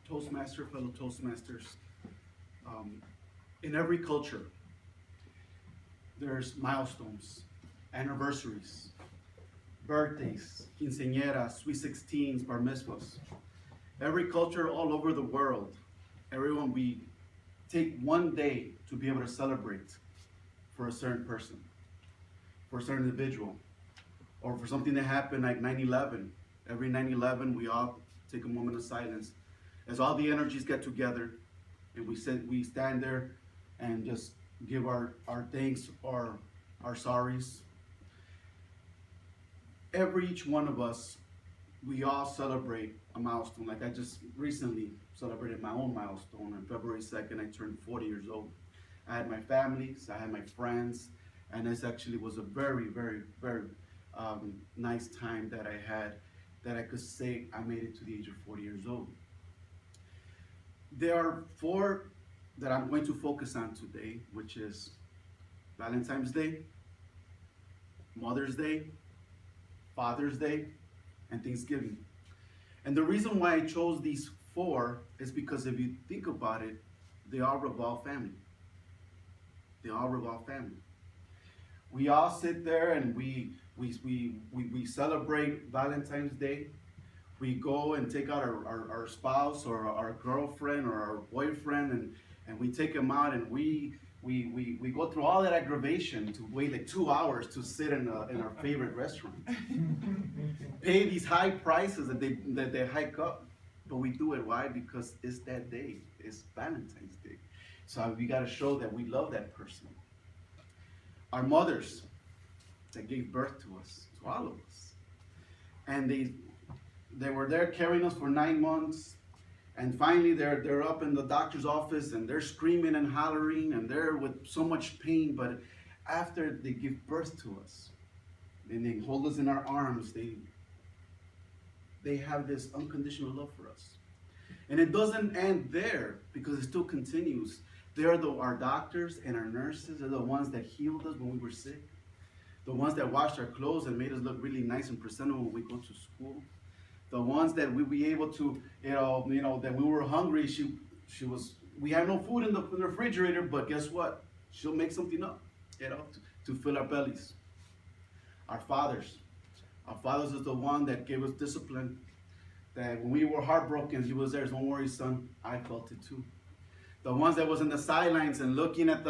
Toastmaster, fellow Toastmasters. Um, in every culture, there's milestones, anniversaries, birthdays, quinceañeras, sweet 16s, bar mitzvahs. Every culture all over the world, everyone, we take one day to be able to celebrate for a certain person, for a certain individual, or for something that happened like 9/11. Every 9/11, we all take a moment of silence as all the energies get together, and we stand there and just give our thanks or our sorries. Each one of us, we all celebrate a milestone. Like I just recently celebrated my own milestone. On February 2nd, I turned 40 years old. I had my family, so I had my friends, and this actually was a very, very, very nice time that I had, that I could say I made it to the age of 40 years old. There are four that I'm going to focus on today, which is Valentine's Day, Mother's Day, Father's Day, and Thanksgiving. And the reason why I chose these four is because if you think about it, they all revolve family. They all revolve family. We all sit there and we celebrate Valentine's Day. We go and take out our spouse or our girlfriend or our boyfriend, and we take them out, and we go through all that aggravation to wait like 2 hours to sit in our favorite restaurant. Pay these high prices that they hike up. But we do it. Why? Because it's that day. It's Valentine's Day. So we got to show that we love that person. Our mothers that gave birth to us, to all of us. And they were there carrying us for 9 months. And finally they're up in the doctor's office and they're screaming and hollering and they're with so much pain. But after they give birth to us and they hold us in our arms, they have this unconditional love for us. And it doesn't end there, because it still continues. They are our doctors and our nurses. They're the ones that healed us when we were sick. The ones that washed our clothes and made us look really nice and presentable when we go to school. The ones that we be able to, that we were hungry. We had no food in the refrigerator, but guess what? She'll make something up, to fill our bellies. Our fathers. Our fathers is the one that gave us discipline. That when we were heartbroken, he was there. Don't worry, son. I felt it too. The ones that was in the sidelines and looking at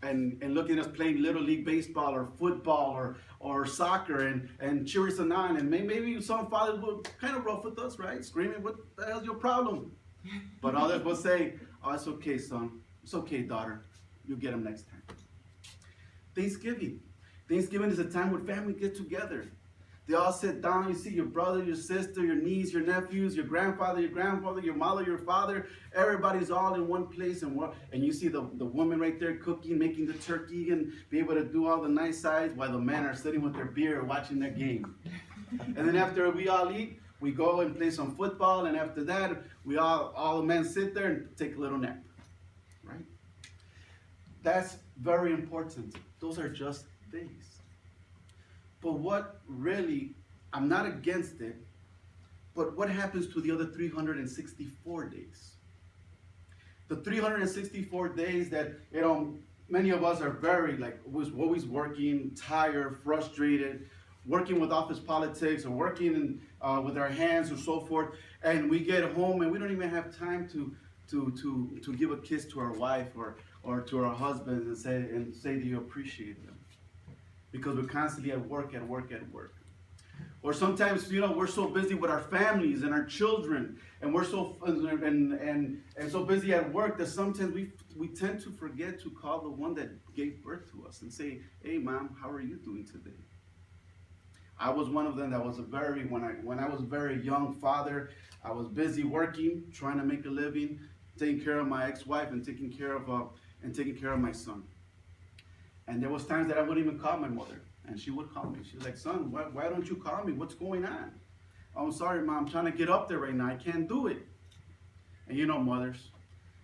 and looking at us playing little league baseball or football or soccer and cheering us on. And maybe some fathers would kind of rough with us, right? Screaming, "What the hell's your problem?" But others will say, "Oh, it's okay, son. It's okay, daughter. You'll get them next time." Thanksgiving. Thanksgiving is a time when family get together. They all sit down. You see your brother, your sister, your niece, your nephews, your grandfather, your mother, your father. Everybody's all in one place, and you see the woman right there cooking, making the turkey, and be able to do all the nice sides while the men are sitting with their beer watching their game. And then after we all eat, we go and play some football, and after that, all the men sit there and take a little nap, right? That's very important. Those are just days. But what really, I'm not against it, but what happens to the other 364 days? The 364 days that, many of us are very, always working, tired, frustrated, working with office politics or working with our hands or so forth, and we get home and we don't even have time to give a kiss to our wife or to our husband and say that you appreciate them. Because we're constantly at work. Or sometimes, we're so busy with our families and our children, and we're so and so busy at work that sometimes we tend to forget to call the one that gave birth to us and say, "Hey, Mom, how are you doing today?" I was one of them that was when I was a very young father. I was busy working, trying to make a living, taking care of my ex-wife and taking care of my son. And there was times that I wouldn't even call my mother, and she would call me. She was like, "Son, why don't you call me? What's going on?" "Oh, I'm sorry, Mom. I'm trying to get up there right now. I can't do it." And mothers,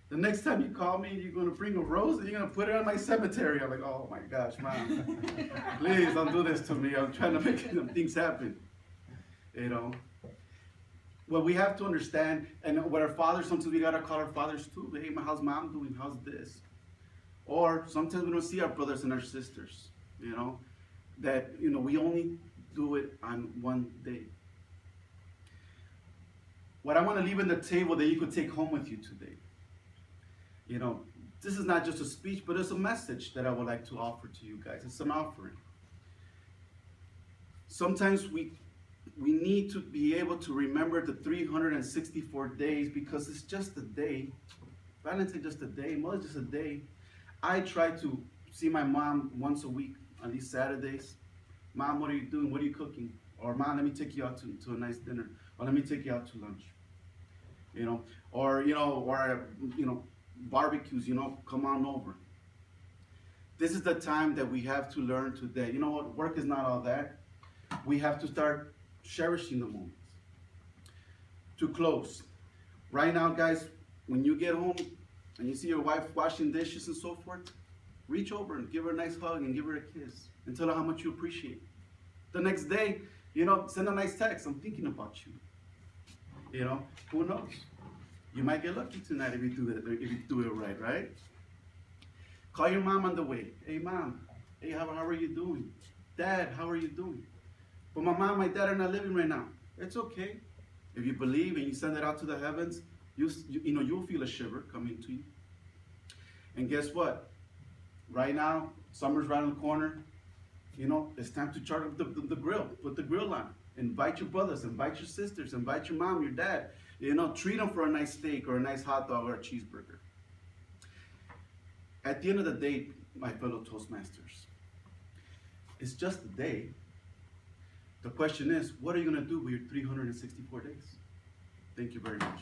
the next time you call me, you're going to bring a rose and you're going to put it on my cemetery. I'm like, "Oh my gosh, Mom, please don't do this to me. I'm trying to make things happen." What we have to understand, and what our fathers, sometimes we gotta call our fathers too. Hey, how's mom doing? How's this? Or sometimes we don't see our brothers and our sisters, you know, that, we only do it on one day. What I want to leave on the table that you could take home with you today, you know, this is not just a speech, but it's a message that I would like to offer to you guys. It's an offering. Sometimes we need to be able to remember the 364 days because it's just a day. Valentine's just a day, Mother's just a day. I try to see my mom once a week on these Saturdays. Mom, what are you doing? What are you cooking? Or mom, let me take you out to a nice dinner. Or let me take you out to lunch. Or barbecues, come on over. This is the time that we have to learn today. You know what? Work is not all that. We have to start cherishing the moments. To close, right now, guys, when you get home and you see your wife washing dishes and so forth, reach over and give her a nice hug and give her a kiss and tell her how much you appreciate it. The next day, send a nice text. I'm thinking about you. Who knows? You might get lucky tonight if you do it right, right? Call your mom on the way. Hey, mom. Hey, how are you doing? Dad, how are you doing? But my mom, my dad are not living right now. It's okay. If you believe and you send it out to the heavens, you'll feel a shiver coming to you. And guess what? Right now, summer's right on the corner. It's time to charge up the grill. Put the grill on. Invite your brothers, invite your sisters, invite your mom, your dad. Treat them for a nice steak or a nice hot dog or a cheeseburger. At the end of the day, my fellow Toastmasters, it's just a day. The question is, what are you going to do with your 364 days? Thank you very much.